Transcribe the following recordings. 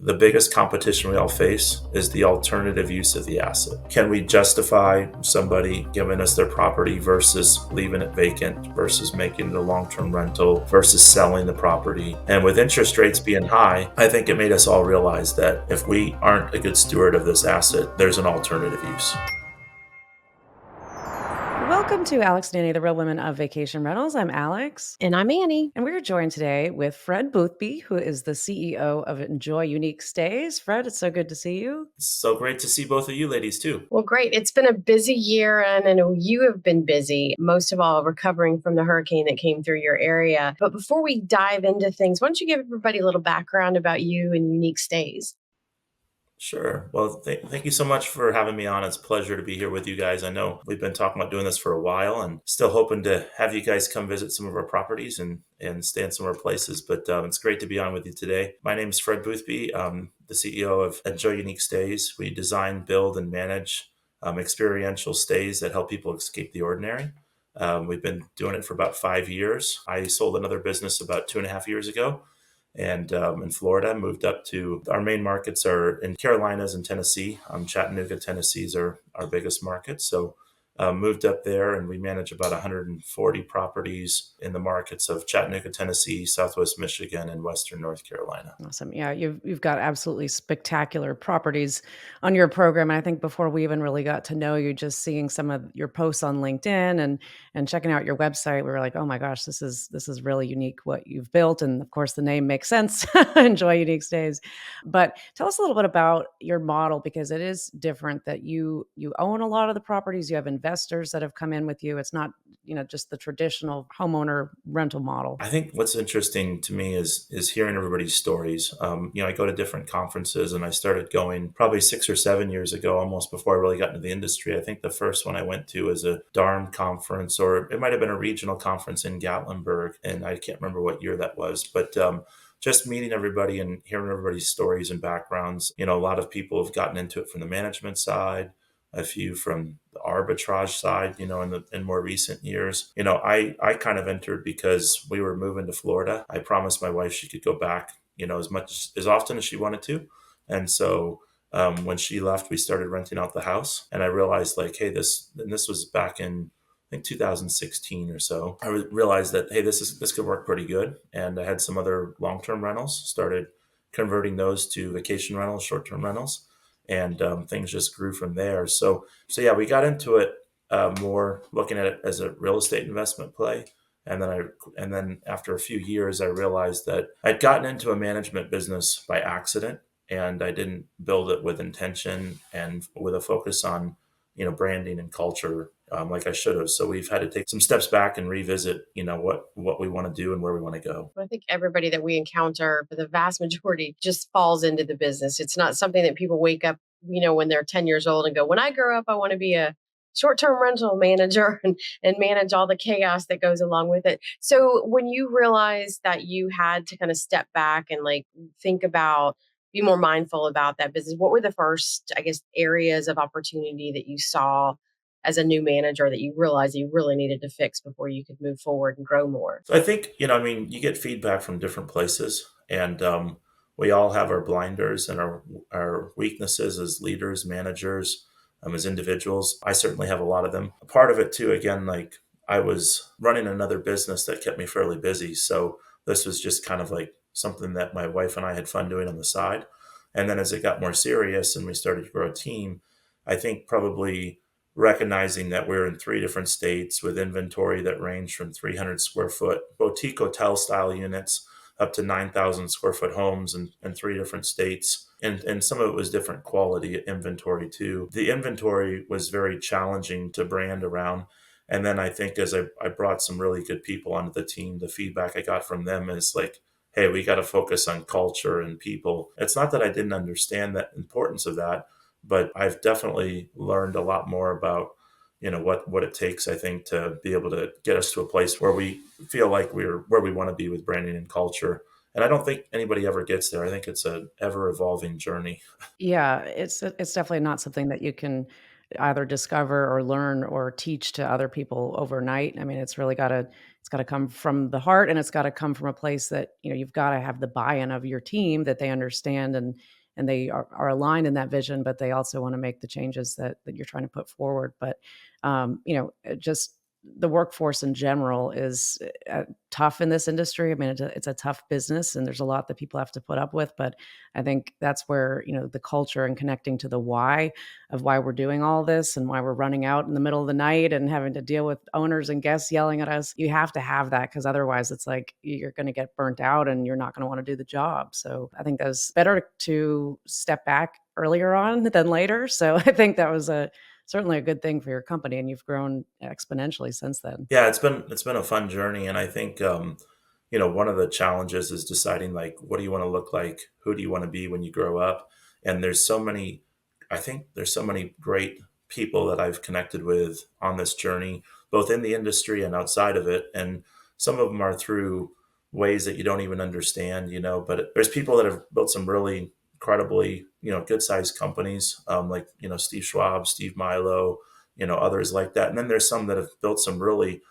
the biggest competition we all face is the alternative use of the asset. Can we justify somebody giving us their property versus leaving it vacant versus making it a long-term rental versus selling the property? And with interest rates being high, I think it made us all realize that if we aren't a good steward of this asset, there's an alternative use. Welcome to Alex and Annie, the Real Women of Vacation Rentals. I'm Alex. And I'm Annie. And we're joined today with Fred Boothby, who is the CEO of Enjoy Unique Stays. Fred, it's so good to see you. It's so great to see both of you ladies too. Well, great. It's been a busy year, and I know you have been busy, most of all recovering from the hurricane that came through your area. But before we dive into things, why don't you give everybody a little background about you and Unique Stays? Sure. Well, thank you so much for having me on. It's a pleasure to be here with you guys. I know we've been talking about doing this for a while and still hoping to have you guys come visit some of our properties and stay in some of our places. But it's great to be on with you today. My name is Fred Boothby. I'm the CEO of Enjoy Unique Stays. We design, build, and manage experiential stays that help people escape the ordinary. We've been doing it for about 5 years. I sold another business about 2.5 years ago. And in Florida, moved up to our main markets are in Carolinas and Tennessee. Chattanooga, Tennessee is our biggest market. So moved up there, and we manage about 140 properties in the markets of Chattanooga, Tennessee, Southwest Michigan, and Western North Carolina. Awesome. Yeah, you've got absolutely spectacular properties on your program. And I think before we even really got to know you, just seeing some of your posts on LinkedIn and checking out your website, we were like, oh my gosh, this is really unique what you've built. And of course, the name makes sense. Enjoy Unique Stays. But tell us a little bit about your model, because it is different that you own a lot of the properties. You have investors that have come in with you. It's not, just the traditional homeowner rental model. I think what's interesting to me is hearing everybody's stories. I go to different conferences, and I started going probably 6 or 7 years ago, almost before I really got into the industry. I think the first one I went to was a DARM conference, or it might have been a regional conference in Gatlinburg, and I can't remember what year that was, but just meeting everybody and hearing everybody's stories and backgrounds. A lot of people have gotten into it from the management side, a few from the arbitrage side, in more recent years. I kind of entered because we were moving to Florida. I promised my wife she could go back, as often as she wanted to. And so when she left, we started renting out the house, and I realized hey, this was back in, I think 2016 or so. I realized that, hey, this could work pretty good. And I had some other long-term rentals, started converting those to vacation rentals, short-term rentals. And things just grew from there. So yeah, we got into it more looking at it as a real estate investment play. And then after a few years, I realized that I'd gotten into a management business by accident, and I didn't build it with intention and with a focus on, branding and culture like I should have. So we've had to take some steps back and revisit, what we want to do and where we want to go. I think everybody that we encounter, for the vast majority, just falls into the business. It's not something that people wake up, when they're 10 years old and go, when I grow up, I want to be a short-term rental manager and manage all the chaos that goes along with it. So when you realized that you had to kind of step back and think about, be more mindful about that business, what were the first, I guess, areas of opportunity that you saw as a new manager that you realized you really needed to fix before you could move forward and grow more? So I think, you get feedback from different places, and we all have our blinders and our weaknesses as leaders, managers, as individuals. I certainly have a lot of them. A part of it too, again, I was running another business that kept me fairly busy. So this was just kind of something that my wife and I had fun doing on the side. And then as it got more serious and we started to grow a team, I think probably recognizing that we're in 3 different states with inventory that range from 300 square foot boutique hotel style units up to 9,000 square foot homes in 3 different states. And some of it was different quality inventory too. The inventory was very challenging to brand around. And then I think as I brought some really good people onto the team, the feedback I got from them is hey, we got to focus on culture and people. It's not that I didn't understand the importance of that, but I've definitely learned a lot more about, what it takes, I think, to be able to get us to a place where we feel like we're where we want to be with branding and culture. And I don't think anybody ever gets there. I think it's an ever evolving journey. Yeah, it's definitely not something that you can either discover or learn or teach to other people overnight. I mean, it's got to come from the heart, and it's got to come from a place that, you've got to have the buy-in of your team, that they understand and they are aligned in that vision, but they also want to make the changes that you're trying to put forward. But just the workforce in general is tough in this industry. I mean, it's a tough business, and there's a lot that people have to put up with. But I think that's where, the culture and connecting to the why of why we're doing all this and why we're running out in the middle of the night and having to deal with owners and guests yelling at us. You have to have that, because otherwise it's like you're going to get burnt out and you're not going to want to do the job. So I think that was better to step back earlier on than later. So I think that was certainly a good thing for your company, and you've grown exponentially since then. Yeah, it's been a fun journey, and I think one of the challenges is deciding, like, what do you want to look like, who do you want to be when you grow up, and I think there's so many great people that I've connected with on this journey, both in the industry and outside of it, and some of them are through ways that you don't even understand, but there's people that have built some really incredibly good sized companies, like Steve Schwab, Steve Milo, others like that. And then there's some that have built some really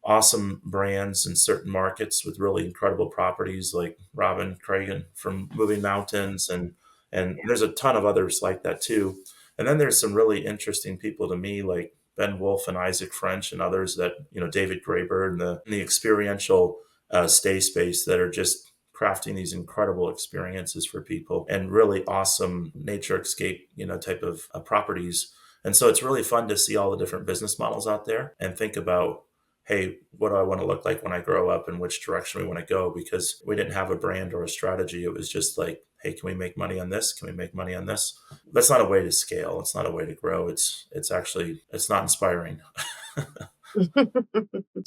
awesome brands in certain markets with really incredible properties, like Robin Cragen from Moving Mountains, and there's a ton of others like that too. And then there's some really interesting people to me, like Ben Wolf and Isaac French and others, that David Graeber and the experiential stay space, that are just crafting these incredible experiences for people and really awesome nature escape type of properties. And so it's really fun to see all the different business models out there and think about, hey, what do I want to look like when I grow up, and which direction we want to go? Because we didn't have a brand or a strategy. It was just like, hey, can we make money on this? Can we make money on this? That's not a way to scale. It's not a way to grow. It's not inspiring.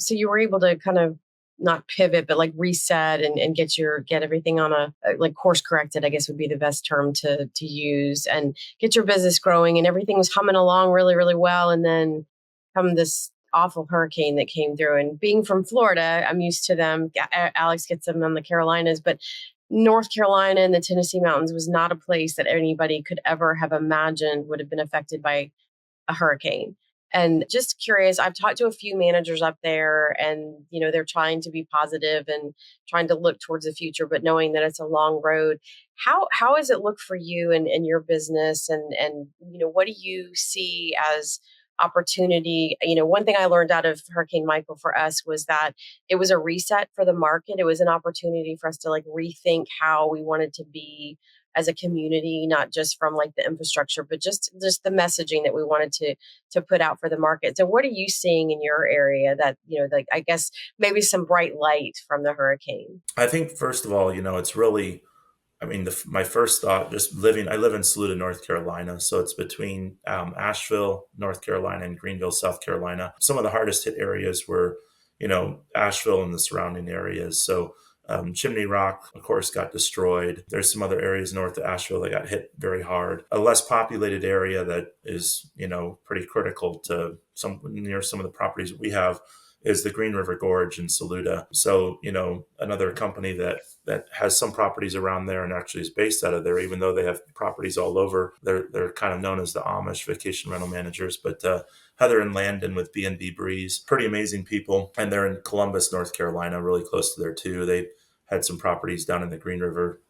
So you were able to kind of not pivot, but like reset and get everything on a like course corrected, I guess would be the best term to use, and get your business growing, and everything was humming along really, really well. And then come this awful hurricane that came through. And being from Florida, I'm used to them. Alex gets them on the Carolinas, but North Carolina and the Tennessee mountains was not a place that anybody could ever have imagined would have been affected by a hurricane. And just curious, I've talked to a few managers up there, and they're trying to be positive and trying to look towards the future, but knowing that it's a long road. How does it look for you and your business, and what do you see as opportunity? One thing I learned out of Hurricane Michael for us was that it was a reset for the market. It was an opportunity for us to like rethink how we wanted to be as a community, not just from like the infrastructure, but just the messaging that we wanted to put out for the market. So what are you seeing in your area that, like, I guess maybe some bright light from the hurricane? I think, first of all, it's really, I mean, my first thought, I live in Saluda, North Carolina. So it's between Asheville, North Carolina, and Greenville, South Carolina. Some of the hardest hit areas were, Asheville and the surrounding areas. So Chimney Rock, of course, got destroyed. There's some other areas north of Asheville that got hit very hard. A less populated area that is, pretty critical to near some of the properties that we have is the Green River Gorge in Saluda. So, another company that has some properties around there and actually is based out of there, even though they have properties all over. They're kind of known as the Amish vacation rental managers, but Heather and Landon with B&B Breeze, pretty amazing people. And they're in Columbus, North Carolina, really close to there too. They had some properties down in the Green River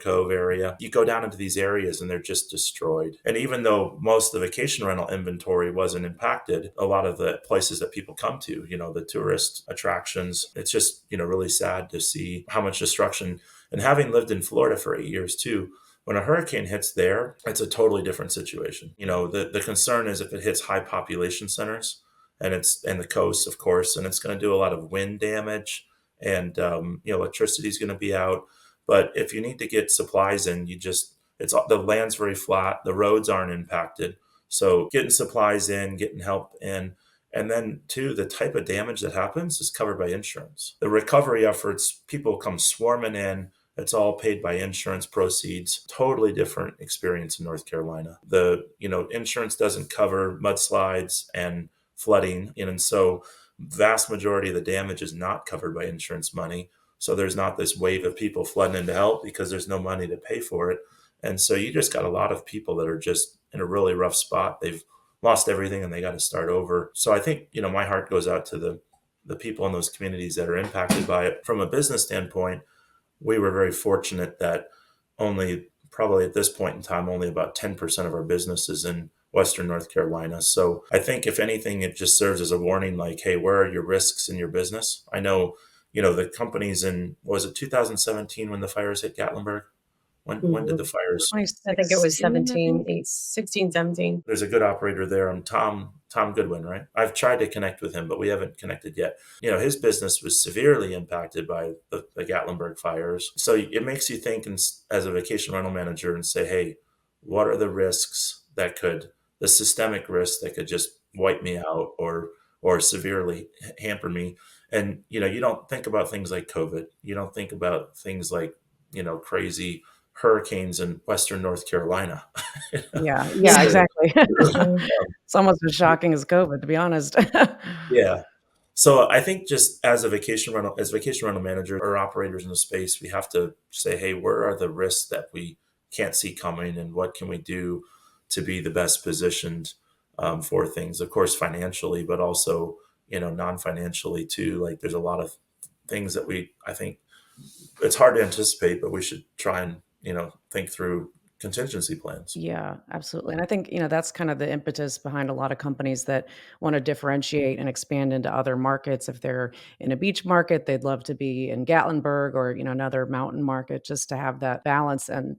Cove area. You go down into these areas and they're just destroyed. And even though most of the vacation rental inventory wasn't impacted, a lot of the places that people come to, the tourist attractions, it's just, really sad to see how much destruction. And having lived in Florida for 8 years too, when a hurricane hits there, it's a totally different situation. The concern is if it hits high population centers, and the coast, of course, and it's going to do a lot of wind damage, and electricity is going to be out. But if you need to get supplies in, the land's very flat, the roads aren't impacted, so getting supplies in, getting help in, and then too, the type of damage that happens is covered by insurance. The recovery efforts, people come swarming in. It's all paid by insurance proceeds. Totally different experience in North Carolina. The insurance doesn't cover mudslides and flooding, and so vast majority of the damage is not covered by insurance money. So there's not this wave of people flooding in to help because there's no money to pay for it. And so you just got a lot of people that are just in a really rough spot. They've lost everything and they got to start over. So I think, my heart goes out to the people in those communities that are impacted by it. From a business standpoint, we were very fortunate that only probably at this point in time, only about 10% of our business is in Western North Carolina. So I think if anything, it just serves as a warning like, hey, where are your risks in your business? I know, the companies in, what was it 2017 when the fires hit Gatlinburg? When did the Mhm. fires? I think it was 2016, I 17, think. 16, 17. There's a good operator there, Tom Goodwin, right? I've tried to connect with him, but we haven't connected yet. His business was severely impacted by the Gatlinburg fires. So it makes you think as a vacation rental manager and say, hey, what are the risks the systemic risks that could just wipe me out or severely hamper me? And you don't think about things like COVID. You don't think about things like crazy hurricanes in Western North Carolina. Yeah, yeah, Yeah. So exactly. Mhm. It's almost as shocking as COVID, to be honest. yeah. So I think just as vacation rental manager or operators in the space, we have to say, hey, where are the risks that we can't see coming, and what can we do to be the best positioned for things? Of course, financially, but also non-financially too. Like there's a lot of things that I think it's hard to anticipate, but we should try and think through contingency plans. Yeah, absolutely. And I think, that's kind of the impetus behind a lot of companies that want to differentiate and expand into other markets. If they're in a beach market, they'd love to be in Gatlinburg or, another mountain market just to have that balance. And,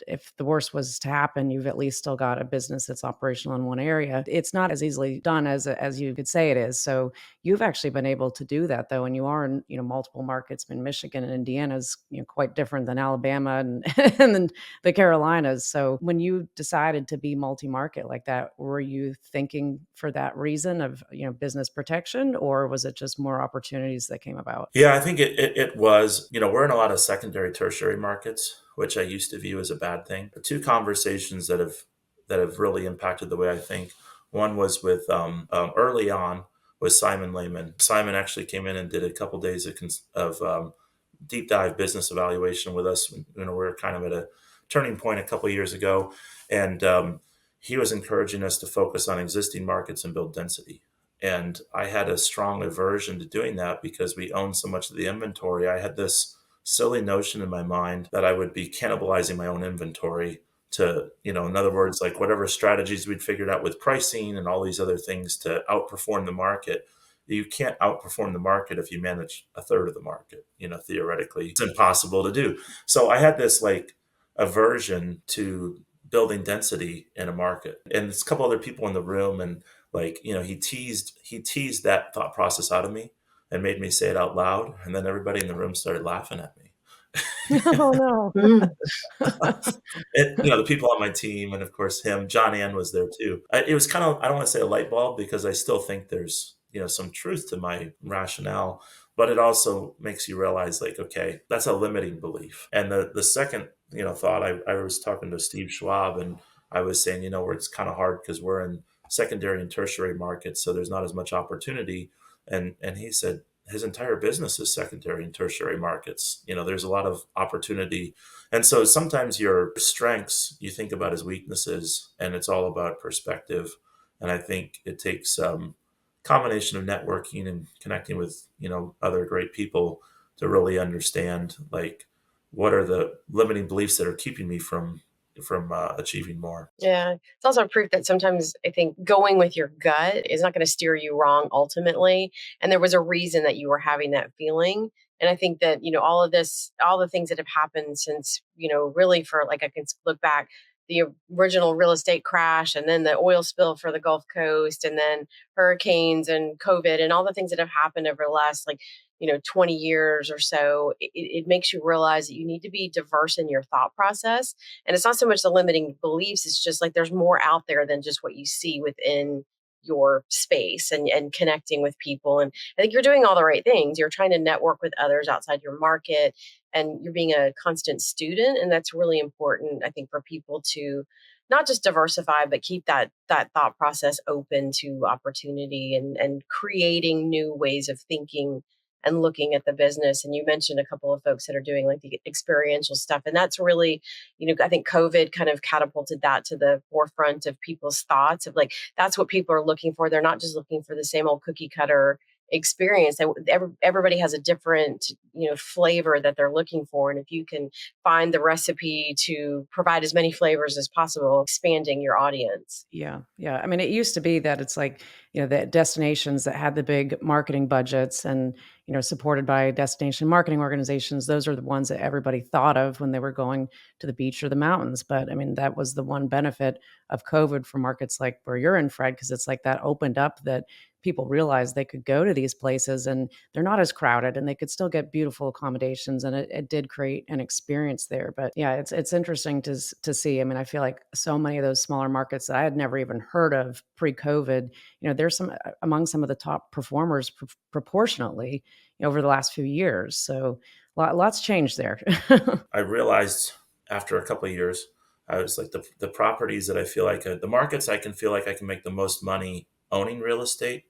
if the worst was to happen, you've at least still got a business that's operational in one area. It's not as easily done as you could say it is. So you've actually been able to do that though. And you are in, multiple markets. In Michigan and Indiana is, quite different than Alabama and, and then the Carolinas. So when you decided to be multi-market like that, were you thinking for that reason of, business protection, or was it just more opportunities that came about? Yeah, I think it was, we're in a lot of secondary, tertiary markets, which I used to view as a bad thing. The two conversations that have really impacted the way I think. One was with early on with Simon Lehman. Simon actually came in and did a couple days of deep dive business evaluation with us. We were kind of at a turning point a couple years ago, and he was encouraging us to focus on existing markets and build density. And I had a strong aversion to doing that because we own so much of the inventory. I had this silly notion in my mind that I would be cannibalizing my own inventory to, in other words, like whatever strategies we'd figured out with pricing and all these other things to outperform the market. You can't outperform the market if you manage a third of the market, theoretically. It's impossible to do. So I had this like aversion to building density in a market. And there's a couple other people in the room, and like he teased that thought process out of me and made me say it out loud, and then everybody in the room started laughing at me. Oh no. Mm. The people on my team, and of course him. John Ann was there too. It was kind of, I don't want to say a light bulb, because I still think there's some truth to my rationale, but it also makes you realize like, okay, that's a limiting belief. And the second thought, I was talking to Steve Schwab, and I was saying, where it's kind of hard because we're in secondary and tertiary markets, so there's not as much opportunity. And he said his entire business is secondary and tertiary markets. There's a lot of opportunity. And so sometimes your strengths you think about as weaknesses, and it's all about perspective. And I think it takes combination of networking and connecting with other great people to really understand like what are the limiting beliefs that are keeping me from achieving more. Yeah. It's also proof that sometimes I think going with your gut is not going to steer you wrong ultimately. And there was a reason that you were having that feeling. And I think that, all of this, all the things that have happened since, really for like I can look back, the original real estate crash and then the oil spill for the Gulf Coast and then hurricanes and COVID and all the things that have happened over the last 20 years or so, it makes you realize that you need to be diverse in your thought process. And it's not so much the limiting beliefs, it's just like there's more out there than just what you see within your space and connecting with people. And I think you're doing all the right things. You're trying to network with others outside your market, and you're being a constant student. And that's really important, I think, for people to not just diversify, but keep that thought process open to opportunity and creating new ways of thinking and looking at the business. And you mentioned a couple of folks that are doing like the experiential stuff. And that's really, I think COVID kind of catapulted that to the forefront of people's thoughts of like, that's what people are looking for. They're not just looking for the same old cookie cutter, experience. Everybody has a different, flavor that they're looking for. And if you can find the recipe to provide as many flavors as possible, expanding your audience. Yeah, yeah. I mean, it used to be that it's like, the destinations that had the big marketing budgets and, supported by destination marketing organizations, those are the ones that everybody thought of when they were going to the beach or the mountains. But I mean, that was the one benefit of COVID for markets like where you're in, Fred, because it's like that opened up that people realized they could go to these places and they're not as crowded and they could still get beautiful accommodations. And it did create an experience there. But yeah, it's interesting to see. I mean, I feel like so many of those smaller markets that I had never even heard of pre-COVID, there's some among some of the top performers proportionately over the last few years. So lots changed there. I realized after a couple of years, I was like the properties that I feel like the markets I can feel like I can make the most money owning real estate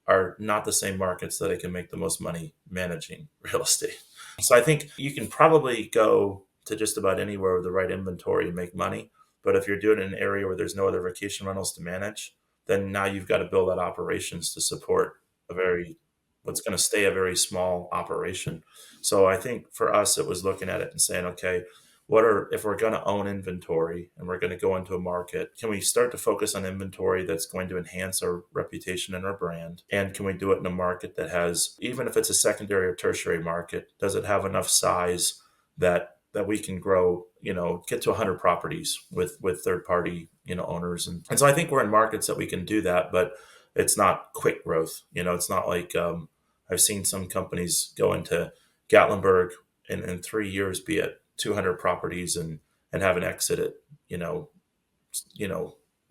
are not the same markets that I can make the most money managing real estate. So I think you can probably go to just about anywhere with the right inventory and make money. But if you're doing it in an area where there's no other vacation rentals to manage, then now you've got to build out operations to support a very what's going to stay a very small operation. So I think for us, it was looking at it and saying, okay, if we're going to own inventory and we're going to go into a market, can we start to focus on inventory that's going to enhance our reputation and our brand? And can we do it in a market that has, even if it's a secondary or tertiary market, does it have enough size that we can grow, get to 100 properties with third party, owners. And so I think we're in markets that we can do that, but it's not quick growth. It's not like I've seen some companies go into Gatlinburg and in 3 years be at 200 properties and have an exit at,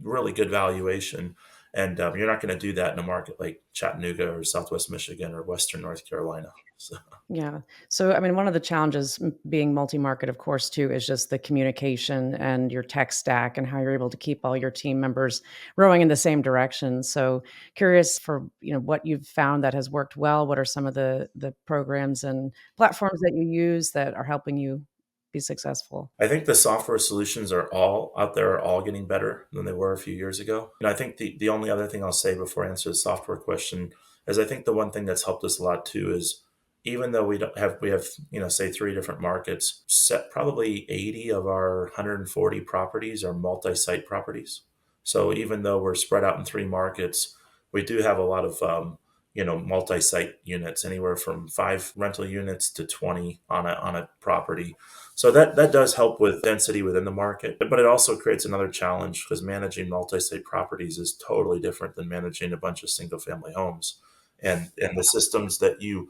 really good valuation. And you're not going to do that in a market like Chattanooga or Southwest Michigan or Western North Carolina. So. Yeah. So, I mean, one of the challenges being multi-market, of course, too, is just the communication and your tech stack and how you're able to keep all your team members rowing in the same direction. So, curious for what you've found that has worked well. What are some of the programs and platforms that you use that are helping you be successful? I think the software solutions are all out there are all getting better than they were a few years ago. And I think the only other thing I'll say before I answer the software question is I think the one thing that's helped us a lot too is even though we have say 3 different markets, set probably 80 of our 140 properties are multi-site properties. So even though we're spread out in 3 markets, we do have a lot of multi-site units, anywhere from 5 rental units to 20 on a property. So that does help with density within the market, but it also creates another challenge because managing multi-state properties is totally different than managing a bunch of single-family homes, and the systems that you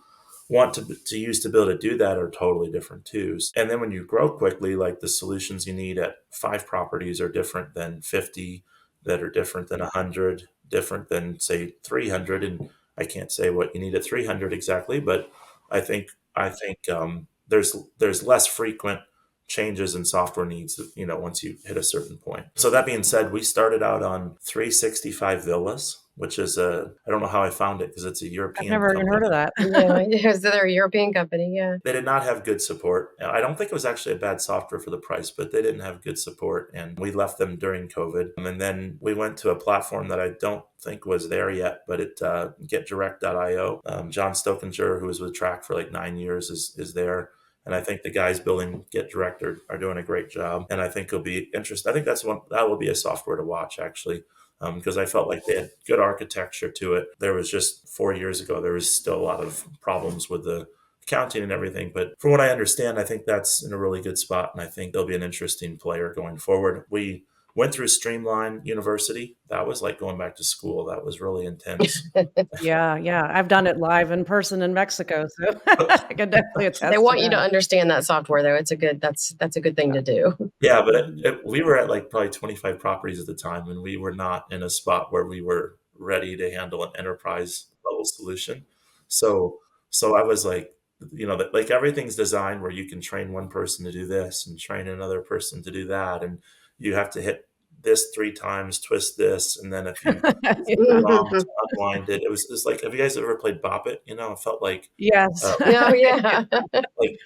want to use to be able to do that are totally different too. And then when you grow quickly, like the solutions you need at 5 properties are different than 50, that are different than 100, different than say 300, and I can't say what you need at 300 exactly, but I think there's less frequent changes in software needs, once you hit a certain point. So that being said, we started out on 365 Villas, which is I don't know how I found it because it's a I've European never even heard company. of that. Yeah, so they're a European company. Yeah. They did not have good support. I don't think it was actually a bad software for the price, but they didn't have good support. And we left them during COVID. And then we went to a platform that I don't think was there yet, but it getdirect.io. John Stokinger, who was with Track for like 9 years, is there. And I think the guys building Get Direct are doing a great job. And I think it'll be interesting. I think that will be a software to watch actually. Because I felt like they had good architecture to it. There was just 4 years ago, there was still a lot of problems with the accounting and everything. But from what I understand, I think that's in a really good spot. And I think they'll be an interesting player going forward. We went through Streamline University. That was like going back to school. That was really intense. Yeah, yeah. I've done it live in person in Mexico, so I can definitely attest They to want you to that. understand that software though. That's a good thing to do. Yeah, but we were at like probably 25 properties at the time, and we were not in a spot where we were ready to handle an enterprise level solution. So, so I was like, like everything's designed where you can train one person to do this and train another person to do that, and you have to hit this 3 times, twist this, and then if you flip it wrong to unwind it. It's like, have you guys ever played Bop It? It felt Yes. Oh, yeah. like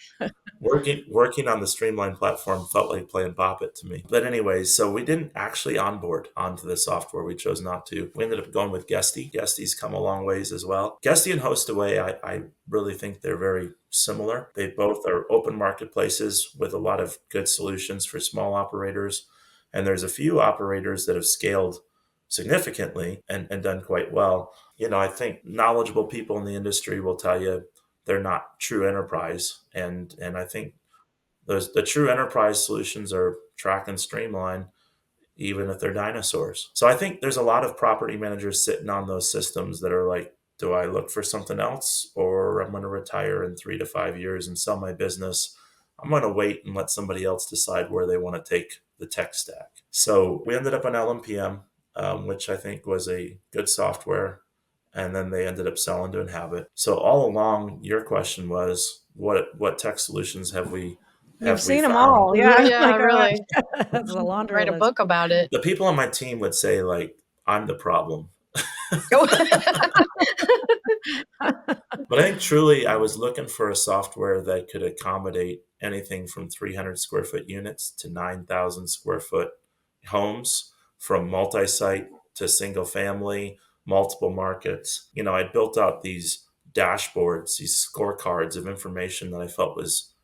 working on the Streamline platform felt like playing Bop It to me. But anyways, so we didn't actually onboard onto the software. We chose not to. We ended up going with Guesty. Guesty's come a long ways as well. Guesty and Hostaway, I really think they're very similar. They both are open marketplaces with a lot of good solutions for small operators. And there's a few operators that have scaled significantly and done quite well. I think knowledgeable people in the industry will tell you they're not true enterprise. And I think the true enterprise solutions are Track and Streamline, even if they're dinosaurs. So I think there's a lot of property managers sitting on those systems that are like, do I look for something else, or I'm going to retire in 3 to 5 years and sell my business? I'm going to wait and let somebody else decide where they want to take the tech stack. So we ended up on LMPM, which I think was a good software. And then they ended up selling to Inhabit. So all along, your question was, what tech solutions have we You've seen them found? all. Yeah. Yeah, Like, oh, really. that's a laundry Write a list. book about it. The people on my team would say, like, I'm the problem. But I think truly I was looking for a software that could accommodate anything from 300 square foot units to 9,000 square foot homes, from multi-site to single family, multiple markets. I built out these dashboards, these scorecards of information that I felt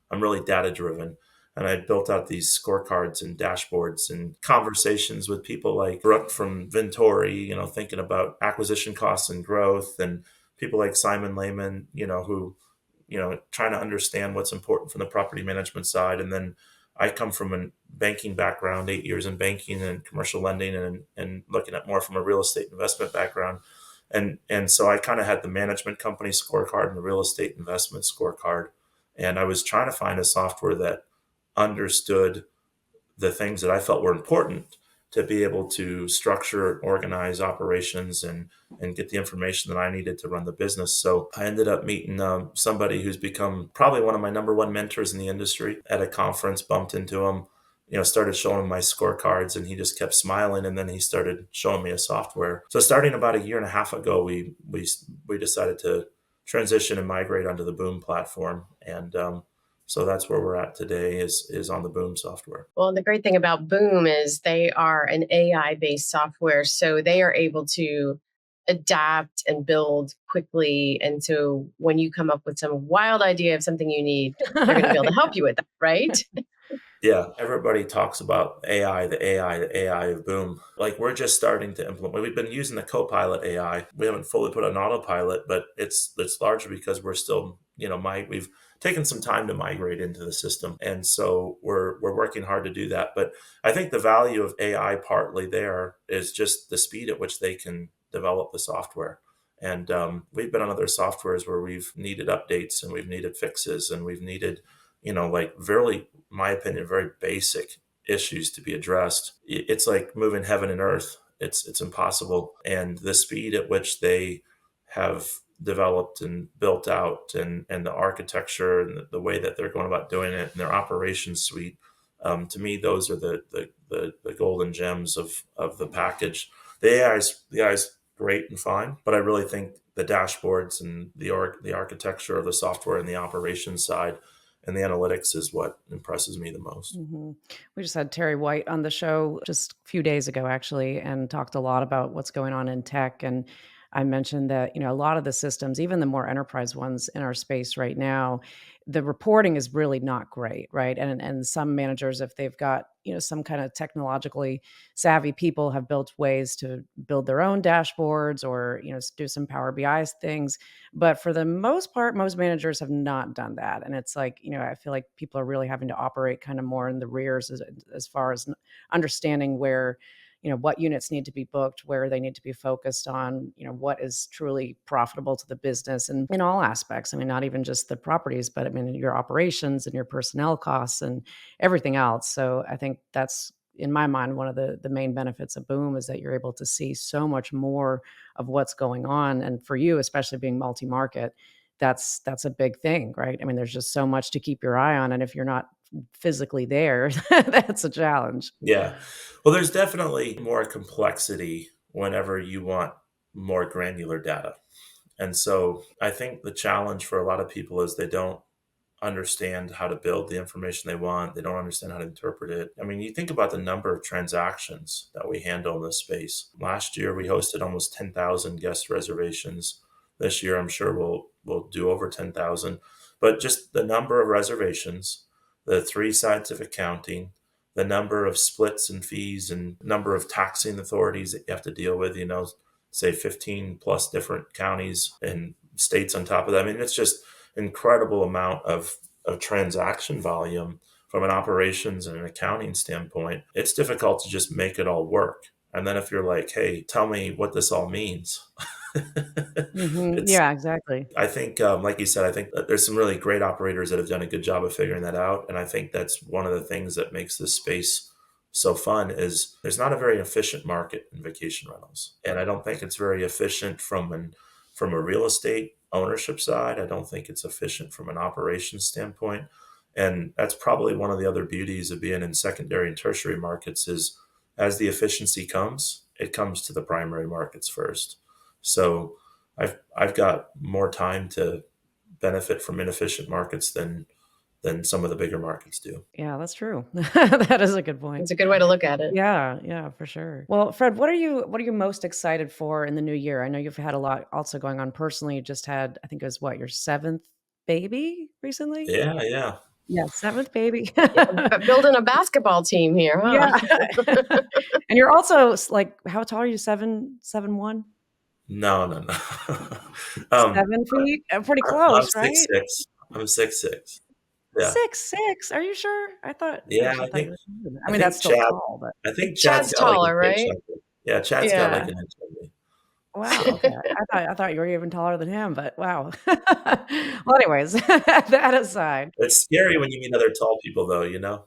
I'm really data driven. And I built out these scorecards and dashboards and conversations with people like Brooke from Vintori, thinking about acquisition costs and growth, and people like Simon Lehman, who, trying to understand what's important from the property management side. And then I come from a banking background, 8 years in banking and commercial lending, and looking at more from a real estate investment background. And so I kind of had the management company scorecard and the real estate investment scorecard. And I was trying to find a software that understood the things that I felt were important to be able to structure, organize operations, and get the information that I needed to run the business. So I ended up meeting somebody who's become probably one of my number one mentors in the industry at a conference. Bumped into him, started showing him my scorecards, and he just kept smiling. And then he started showing me a software. So starting about a year and a half ago, we decided to transition and migrate onto the Boom platform. And so that's where we're at today, is on the Boom software. Well, the great thing about Boom is they are an AI-based software, so they are able to adapt and build quickly. And so when you come up with some wild idea of something you need, they're going to be able to help you with that, right? Yeah, everybody talks about AI, the AI of Boom. Like, we're just starting to implement. We've been using the Copilot AI. We haven't fully put on autopilot, but it's largely because we're still, we've taken some time to migrate into the system, and so we're working hard to do that. But I think the value of AI partly there is just the speed at which they can develop the software. And we've been on other softwares where we've needed updates and we've needed fixes and we've needed, like, very, my opinion, very basic issues to be addressed. It's like moving heaven and earth. It's impossible. And the speed at which they have developed and built out, and the architecture and the way that they're going about doing it, and their operations suite, to me, those are the golden gems of the package. The AI's great and fine, but I really think the dashboards and the architecture of the software and the operations side and the analytics is what impresses me the most. Mm-hmm. We just had Terry White on the show just a few days ago, actually, and talked a lot about what's going on in tech. And I mentioned that, a lot of the systems, even the more enterprise ones in our space right now, the reporting is really not great, right? And some managers, if they've got, some kind of technologically savvy people, have built ways to build their own dashboards or, do some Power BI things. But for the most part, most managers have not done that. And it's like, I feel like people are really having to operate kind of more in the rears as far as understanding where, what units need to be booked, where they need to be focused on, what is truly profitable to the business, and in all aspects. I mean, not even just the properties, but I mean, your operations and your personnel costs and everything else. So I think that's, in my mind, one of the main benefits of Boom is that you're able to see so much more of what's going on. And for you, especially being multi-market, that's a big thing, right? I mean, there's just so much to keep your eye on. And if you're not physically there, that's a challenge. Yeah. Well, there's definitely more complexity whenever you want more granular data. And so I think the challenge for a lot of people is they don't understand how to build the information they want. They don't understand how to interpret it. I mean, you think about the number of transactions that we handle in this space. Last year, we hosted almost 10,000 guest reservations. This year, I'm sure we'll do over 10,000. But just the number of reservations, the three sides of accounting, the number of splits and fees, and number of taxing authorities that you have to deal with, say 15 plus different counties and states on top of that. I mean, it's just incredible amount of transaction volume from an operations and an accounting standpoint. It's difficult to just make it all work. And then if you're like, hey, tell me what this all means. it's Yeah, exactly. I think, like you said, I think that there's some really great operators that have done a good job of figuring that out. And I think that's one of the things that makes this space so fun is there's not a very efficient market in vacation rentals. And I don't think it's very efficient from a real estate ownership side. I don't think it's efficient from an operations standpoint. And that's probably one of the other beauties of being in secondary and tertiary markets is as the efficiency comes, it comes to the primary markets first. So I've got more time to benefit from inefficient markets than some of the bigger markets do. Yeah, that's true. That is a good point. It's a good way to look at it. Yeah, yeah, for sure. Well, Fred, what are you most excited for in the new year? I know you've had a lot also going on personally. You just had, I think it was what, your seventh baby recently? Yeah, yeah. Yeah, seventh baby. Yeah, but building a basketball team here, huh? Yeah. And you're also like, how tall are you? 7'1"? No, no, no. 7 feet? Pretty I'm close, six right? six. I'm 6'6". Yeah. 6'6"? Are you sure? I thought, Yeah, gosh, I I thought you think were taller than that. I I mean, think that's still Chad tall, but I think Chad's Chad's got like an taller, inch right? on me. Yeah, Chad's got like Yeah. an inch on me. wow, okay. I thought you were even taller than him, but wow. Well, anyways, that aside, It's scary when you meet other tall people though,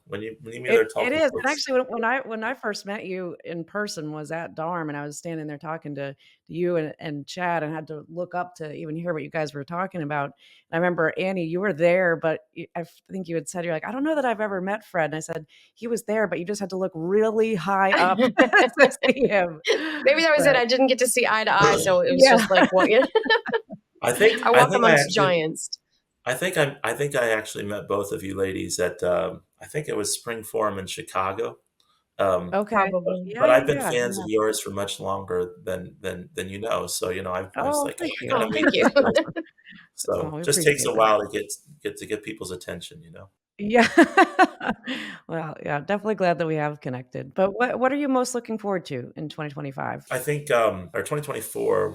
When you meet other tall it is, people, and it's actually, when I first met you in person was at Darm, and I was standing there talking to you and Chad, and had to look up to even hear what you guys were talking about. And I remember, Annie, you were there, but I think you had said, you're like, "I don't know that I've ever met Fred." And I said, "He was there, but you just had to look really high up to see him." Maybe that was it. But I didn't get to see eye to eye, so it was yeah. just like, what? I think I I walk think I amongst actually giants. I think I actually met both of you ladies at I think it was Spring Forum in Chicago. Okay. Probably. Yeah, But yeah, I've been yeah, fans of yeah. yours for much longer than So, I was Oh, like, oh, thank I gotta you. Oh, meet thank you. these guys. Oh, So we just takes appreciate a that. while to get people's attention. Yeah. Well, yeah, definitely glad that we have connected. But what are you most looking forward to in 2025? I think our 2024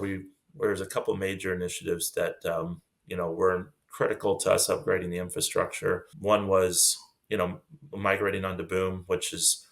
there's a couple major initiatives that were critical to us upgrading the infrastructure. One was migrating onto Boom, which is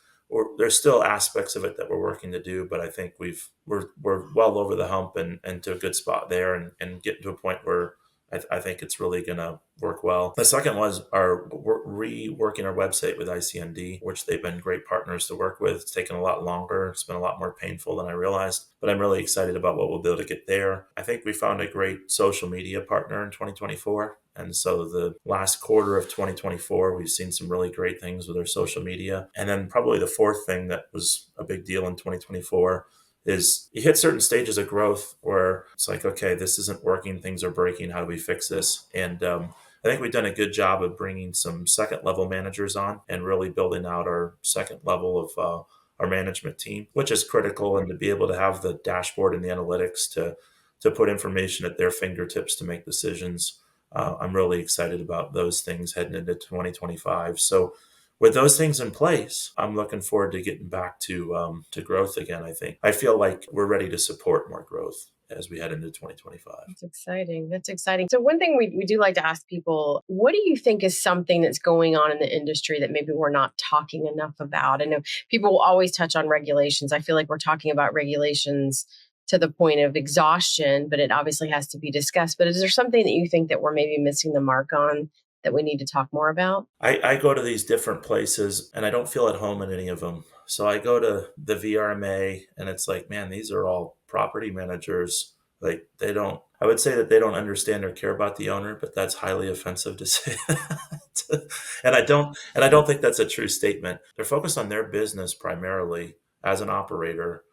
there's still aspects of it that we're working to do, but I think we're well over the hump and to a good spot there and getting to a point where I think it's really going to work well. The second was reworking our website with ICND, which they've been great partners to work with. It's taken a lot longer. It's been a lot more painful than I realized, but I'm really excited about what we'll be able to get there. I think we found a great social media partner in 2024. And so the last quarter of 2024, we've seen some really great things with our social media. And then probably the fourth thing that was a big deal in 2024 is you hit certain stages of growth where it's like, okay, this isn't working, things are breaking, how do we fix this? And I think we've done a good job of bringing some second level managers on and really building out our second level of our management team, which is critical. And to be able to have the dashboard and the analytics to put information at their fingertips to make decisions. I'm really excited about those things heading into 2025. So with those things in place, I'm looking forward to getting back to growth again. I feel like we're ready to support more growth as we head into 2025. That's exciting. That's exciting. So one thing we do like to ask people, what do you think is something that's going on in the industry that maybe we're not talking enough about? I know people will always touch on regulations. I feel like we're talking about regulations to the point of exhaustion, but it obviously has to be discussed. But is there something that you think that we're maybe missing the mark on that we need to talk more about? I go to these different places and I don't feel at home in any of them. So I go to the VRMA and it's like, man, these are all property managers Like they don't. I would say that they don't understand or care about the owner, but that's highly offensive to say that. And I don't think that's a true statement. They're focused on their business primarily as an operator.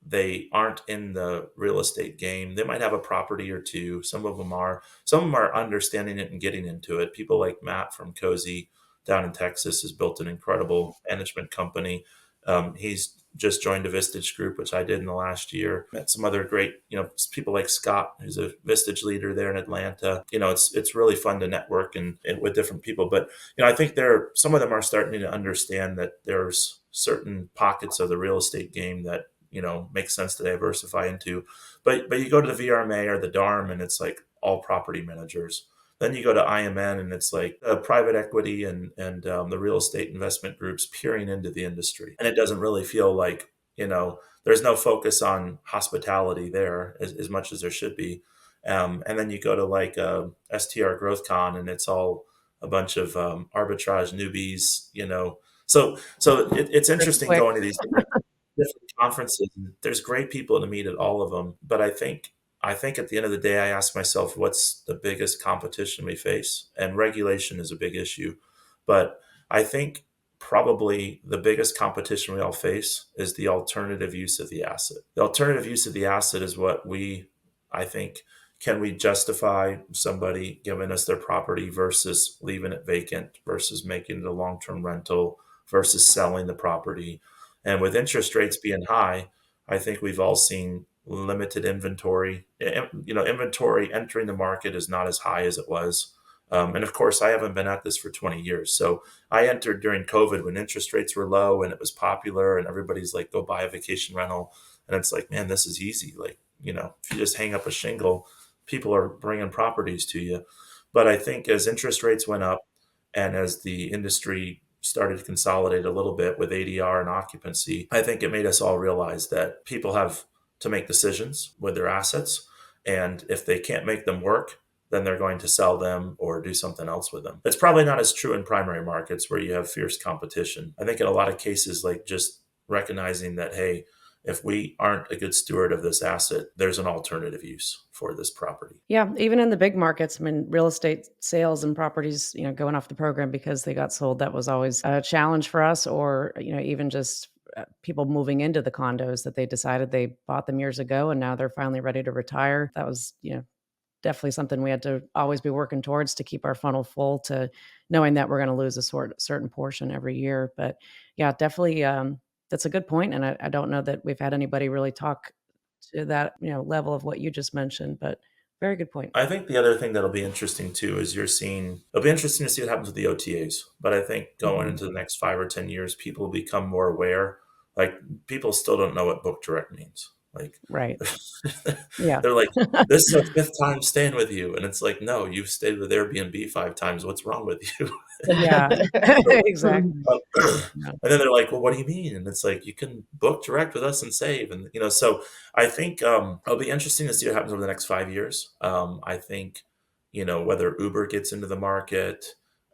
They aren't in the real estate game. They might have a property or two. Some of them are. Some of them are understanding it and getting into it. People like Matt from Cozy down in Texas has built an incredible management company. He's just joined a Vistage group, which I did in the last year. Met some other great, people like Scott, who's a Vistage leader there in Atlanta. It's really fun to network and with different people. But I think some of them are starting to understand that there's certain pockets of the real estate game that makes sense to diversify into. But you go to the VRMA or the DARM and it's like all property managers. Then you go to IMN and it's like private equity and the real estate investment groups peering into the industry. And it doesn't really feel like, there's no focus on hospitality there as much as there should be. And then you go to like STR GrowthCon and it's all a bunch of arbitrage newbies, it's interesting Quick. going to these different conferences. There's great people to meet at all of them, but I think at the end of the day, I ask myself, what's the biggest competition we face? And regulation is a big issue, but I think probably the biggest competition we all face is the alternative use of the asset. The alternative use of the asset is I think, can we justify somebody giving us their property versus leaving it vacant versus making it a long-term rental versus selling the property? And with interest rates being high, I think we've all seen limited inventory. Inventory entering the market is not as high as it was. And of course, I haven't been at this for 20 years. So I entered during COVID when interest rates were low and it was popular and everybody's like, go buy a vacation rental. And it's like, man, this is easy. Like, if you just hang up a shingle, people are bringing properties to you. But I think as interest rates went up and as the industry started to consolidate a little bit with ADR and occupancy, I think it made us all realize that people have to make decisions with their assets. And if they can't make them work, then they're going to sell them or do something else with them. It's probably not as true in primary markets where you have fierce competition. I think in a lot of cases, like just recognizing that, hey, if we aren't a good steward of this asset, there's an alternative use for this property. Yeah, even in the big markets, I mean, real estate sales and properties, going off the program because they got sold, that was always a challenge for us, or, even just people moving into the condos that they decided they bought them years ago and now they're finally ready to retire. That was, definitely something we had to always be working towards to keep our funnel full, to knowing that we're going to lose a certain portion every year. But yeah, definitely, that's a good point. And I don't know that we've had anybody really talk to that, level of what you just mentioned, but very good point. I think the other thing that'll be interesting too is it'll be interesting to see what happens with the OTAs. But I think going into the next 5 or 10 years, people will become more aware. Like people still don't know what book direct means. Like, Right. Yeah. they're like, this is our fifth time staying with you. And it's like, no, you've stayed with Airbnb 5 times. What's wrong with you? Yeah, So, exactly. Yeah. and then they're like, well, what do you mean? And it's like, you can book direct with us and save. And, so I think it'll be interesting to see what happens over the next 5 years. I think, whether Uber gets into the market,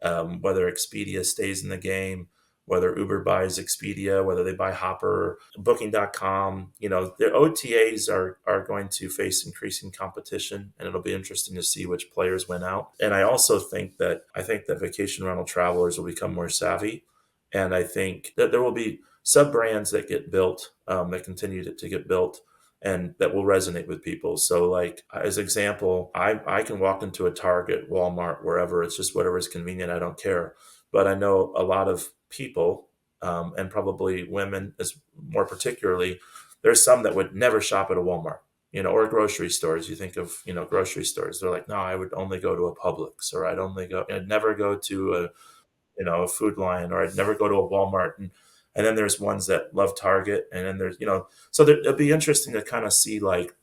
whether Expedia stays in the game, whether Uber buys Expedia, whether they buy Hopper, Booking.com, the OTAs are going to face increasing competition, and it'll be interesting to see which players win out. And I also think that vacation rental travelers will become more savvy, and I think that there will be sub brands that get built, that continue to get built, and that will resonate with people. So like as example, I can walk into a Target, Walmart, wherever, it's just whatever is convenient. I don't care. But I know a lot of people, and probably women as more particularly, there's some that would never shop at a Walmart, or grocery stores. You think of, grocery stores. They're like, no, I would only go to a Publix, or I'd never go to a Food Lion, or I'd never go to a Walmart. And then there's ones that love Target. And then there's, so it'll be interesting to kind of see like,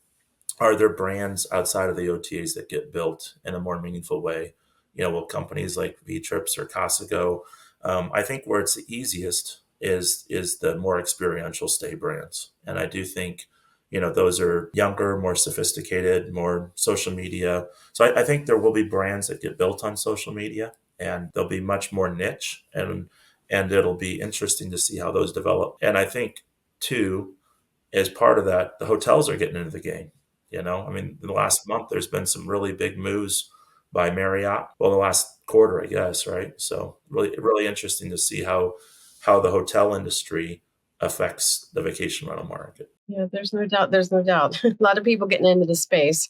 are there brands outside of the OTAs that get built in a more meaningful way? Will companies like V-Trips or Costco? I think where it's the easiest is the more experiential stay brands. And I do think, those are younger, more sophisticated, more social media. So I think there will be brands that get built on social media, and they'll be much more niche, and it'll be interesting to see how those develop. And I think too, as part of that, the hotels are getting into the game. I mean, in the last month, there's been some really big moves by Marriott. Well, the last quarter, I guess, right? So really interesting to see how the hotel industry affects the vacation rental market. Yeah, there's no doubt. There's no doubt. A lot of people getting into the space.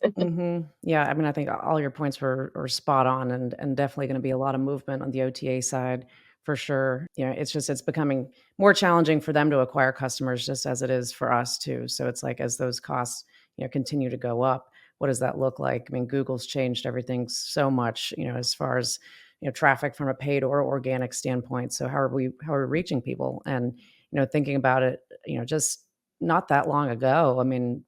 Yeah, I mean, I think all your points were spot on, and definitely going to be a lot of movement on the OTA side for sure. It's becoming more challenging for them to acquire customers, just as it is for us too. So it's like as those costs continue to go up, what does that look like? I mean, Google's changed everything so much, as far as traffic from a paid or organic standpoint. So how are we reaching people? And thinking about it, just not that long ago, I mean,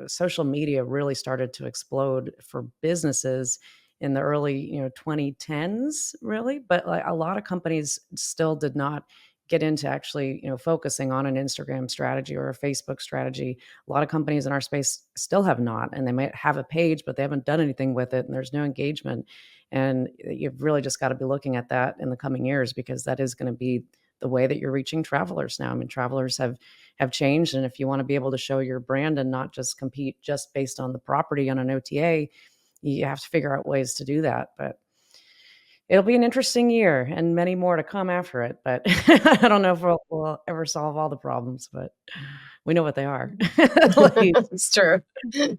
social media really started to explode for businesses in the early, 2010s, really. But like a lot of companies still did not get into actually, focusing on an Instagram strategy or a Facebook strategy. A lot of companies in our space still have not, and they might have a page, but they haven't done anything with it, and there's no engagement. And you've really just got to be looking at that in the coming years, because that is going to be the way that you're reaching travelers now. I mean, travelers have changed. And if you want to be able to show your brand and not just compete just based on the property on an OTA, you have to figure out ways to do that. But it'll be an interesting year and many more to come after it. But I don't know if we'll ever solve all the problems, but we know what they are. At least. It's true. Well,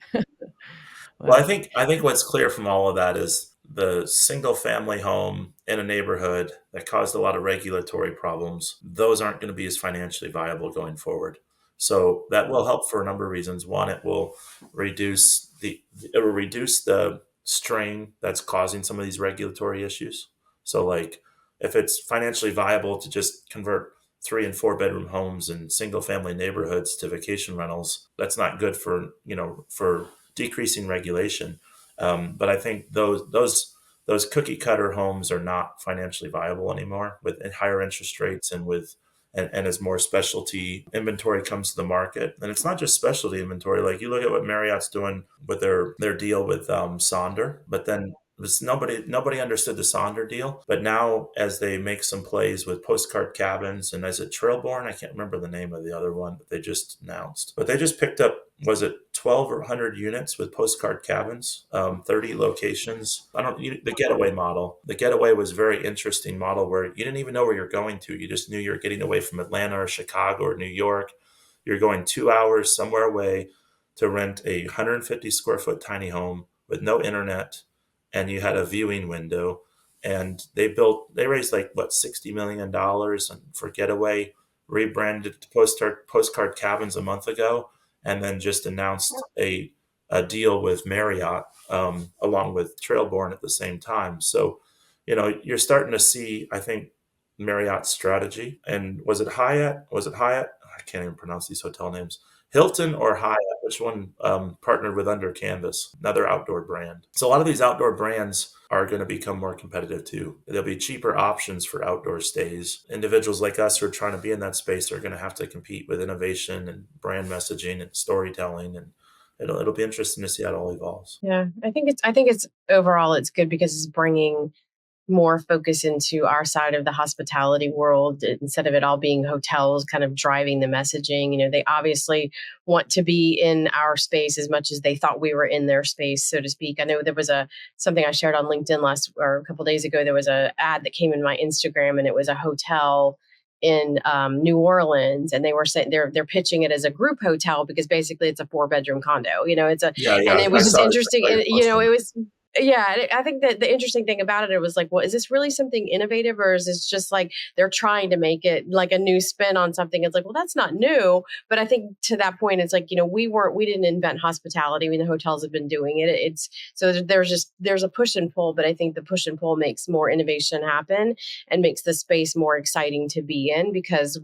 But I think what's clear from all of that is the single family home in a neighborhood that caused a lot of regulatory problems, those aren't going to be as financially viable going forward. So that will help for a number of reasons. One, it will reduce the strain that's causing some of these regulatory issues. So like if it's financially viable to just convert 3 and 4 bedroom homes in single family neighborhoods to vacation rentals, that's not good for decreasing regulation. But I think those cookie cutter homes are not financially viable anymore with higher interest rates and as more specialty inventory comes to the market. And it's not just specialty inventory. Like you look at what Marriott's doing with their deal with Sonder, but then nobody understood the Sonder deal. But now as they make some plays with postcard cabins and is it Trailborn? I can't remember the name of the other one that they just announced. But they just picked up, was it 12 or 100 units with postcard cabins, 30 locations. The getaway model. The getaway was a very interesting model where you didn't even know where you're going to. You just knew you were getting away from Atlanta or Chicago or New York. You're going 2 hours somewhere away to rent a 150 square foot tiny home with no internet, and you had a viewing window. And they raised like what $60 million for getaway, rebranded to postcard cabins a month ago, and then just announced a deal with Marriott along with Trailborn at the same time. So, you're starting to see, I think, Marriott's strategy. And was it Hyatt? Was it Hyatt? I can't even pronounce these hotel names. Hilton or Hyatt? Which one partnered with Under Canvas, another outdoor brand? So a lot of these outdoor brands are going to become more competitive too. There'll be cheaper options for outdoor stays. Individuals like us who are trying to be in that space are going to have to compete with innovation and brand messaging and storytelling, and it'll be interesting to see how it all evolves. Yeah, I think it's overall it's good because it's bringing more focus into our side of the hospitality world instead of it all being hotels kind of driving the messaging. They obviously want to be in our space as much as they thought we were in their space, so to speak. I know there was something I shared on LinkedIn a couple of days ago. There was a ad that came in my Instagram, and it was a hotel in New Orleans, and they were saying they're pitching it as a group hotel because basically it's a 4 bedroom condo. And it I was just saw interesting. it. And, it was. Yeah, I think that the interesting thing about it was like, well, is this really something innovative, or is this just like they're trying to make it like a new spin on something? It's like, well, that's not new. But I think to that point, it's like, we didn't invent hospitality. I mean, the hotels have been doing it. It's so there's a push and pull, but I think the push and pull makes more innovation happen and makes the space more exciting to be in because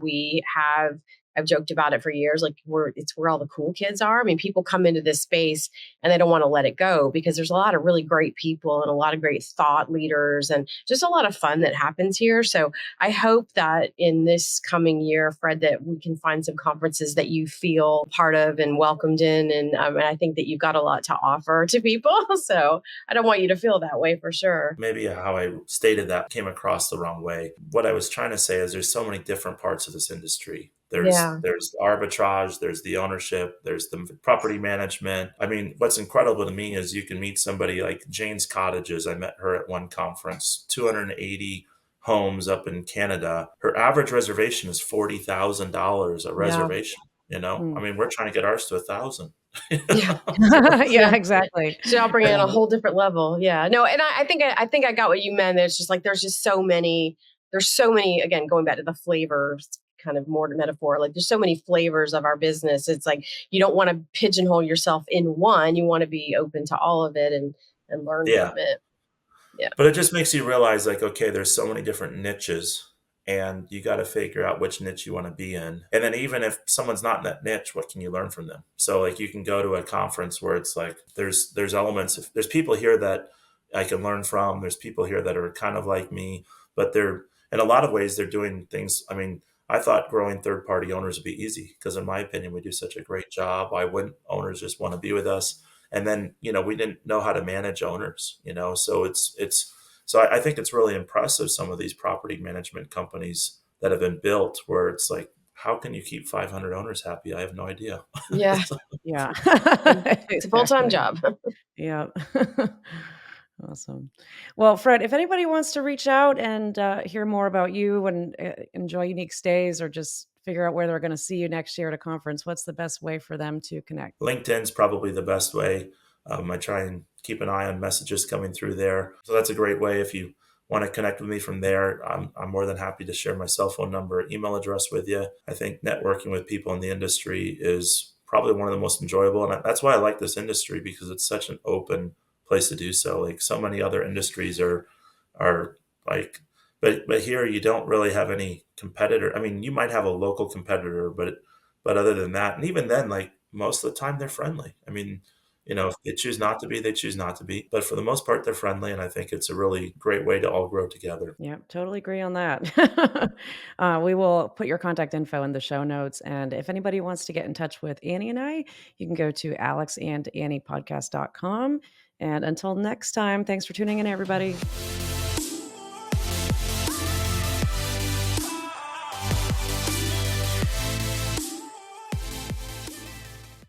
I've joked about it for years. Like it's where all the cool kids are. I mean, people come into this space and they don't want to let it go because there's a lot of really great people and a lot of great thought leaders and just a lot of fun that happens here. So I hope that in this coming year, Fred, that we can find some conferences that you feel part of and welcomed in. And I think that you've got a lot to offer to people. So I don't want you to feel that way for sure. Maybe how I stated that came across the wrong way. What I was trying to say is there's so many different parts of this industry Yeah. There's arbitrage, there's the ownership, there's the property management. I mean, what's incredible to me is you can meet somebody like Jane's Cottages. I met her at one conference, 280 homes up in Canada. Her average reservation is $40,000 a Yeah. reservation. You know, I Mm. mean, we're trying to get ours to 1,000. Yeah. Yeah, Yeah. exactly. So y'all bring it in Yeah. a whole different level. Yeah. No, and I think I got what you meant. It's just like there's so many, again, going back to the flavors kind of more metaphor, like there's so many flavors of our business. It's like you don't want to pigeonhole yourself in one. You want to be open to all of it and learn Yeah. from it. Yeah. But it just makes you realize, like, okay, there's so many different niches, and you got to figure out which niche you want to be in. And then even if someone's not in that niche, what can you learn from them? So like you can go to a conference where it's like there's elements of, there's people here that I can learn from. There's people here that are kind of like me, but they're in a lot of ways they're doing things. I mean, I thought growing third party owners would be easy because in my opinion we do such a great job. Why wouldn't owners just want to be with us? And then we didn't know how to manage owners, so I think it's really impressive, some of these property management companies that have been built, where it's like, how can you keep 500 owners happy? I have no idea. Yeah. Yeah. It's a full-time Exactly. job. Yeah. Awesome. Well, Fred, if anybody wants to reach out and hear more about you and enjoy unique stays or just figure out where they're going to see you next year at a conference, what's the best way for them to connect? LinkedIn's probably the best way. I try and keep an eye on messages coming through there. So that's a great way. If you want to connect with me from there, I'm more than happy to share my cell phone number, email address with you. I think networking with people in the industry is probably one of the most enjoyable. And that's why I like this industry, because it's such an open place to do so. Like so many other industries are like, but here you don't really have any competitor. I mean, you might have a local competitor, but other than that, and even then, like most of the time they're friendly. I mean, if they choose not to be, they choose not to be. But for the most part, they're friendly. And I think it's a really great way to all grow together. Yeah, totally agree on that. We will put your contact info in the show notes. And if anybody wants to get in touch with Annie and I, you can go to alexandanniepodcast.com. And until next time, thanks for tuning in, everybody.